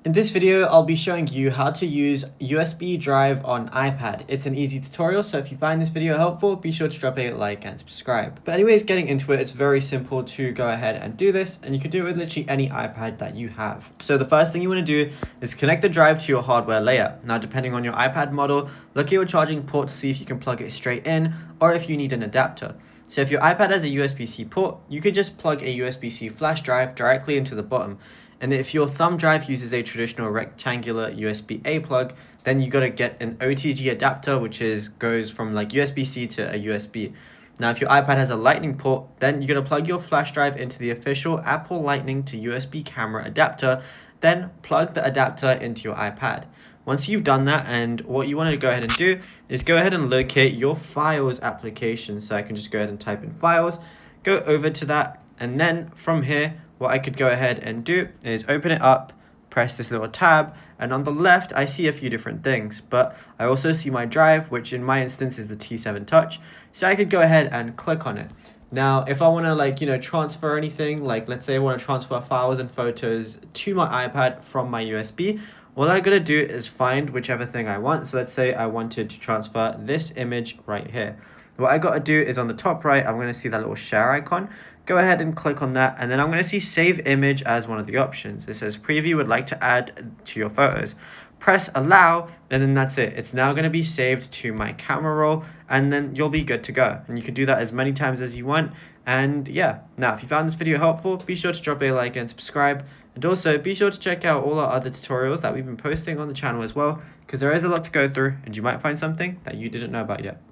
In this video, I'll be showing you how to use USB drive on iPad. It's an easy tutorial, so if you find this video helpful, be sure to drop a like and subscribe. But anyways, getting into it, it's very simple to go ahead and do this, and you can do it with literally any iPad that you have. So the first thing you want to do is connect the drive to your hardware layer. Now, depending on your iPad model, look at your charging port to see if you can plug it straight in or if you need an adapter. So if your iPad has a USB-C port, you could just plug a USB-C flash drive directly into the bottom. And if your thumb drive uses a traditional rectangular USB-A plug, then you gotta get an OTG adapter, which goes from like USB-C to a USB. Now, if your iPad has a Lightning port, then you're gonna plug your flash drive into the official Apple Lightning to USB camera adapter, then plug the adapter into your iPad. Once you've done that, and what you want to go ahead and do is go ahead and locate your Files application. So I can just go ahead and type in Files, go over to that, and then from here, what I could go ahead and do is open it up, press this little tab, and on the left, I see a few different things, but I also see my drive, which in my instance is the T7 Touch. So I could go ahead and click on it. Now, if I want to transfer anything, like let's say I want to transfer files and photos to my iPad from my USB, all I gotta do is find whichever thing I want. So let's say I wanted to transfer this image right here. What I gotta do is on the top right, I'm gonna see that little share icon. Go ahead and click on that, and then I'm gonna see save image as one of the options. It says preview would like to add to your photos. Press allow, and then that's it. It's now gonna be saved to my camera roll, and then you'll be good to go. And you can do that as many times as you want. And yeah, now if you found this video helpful, be sure to drop a like and subscribe. And also be sure to check out all our other tutorials that we've been posting on the channel as well, because there is a lot to go through and you might find something that you didn't know about yet.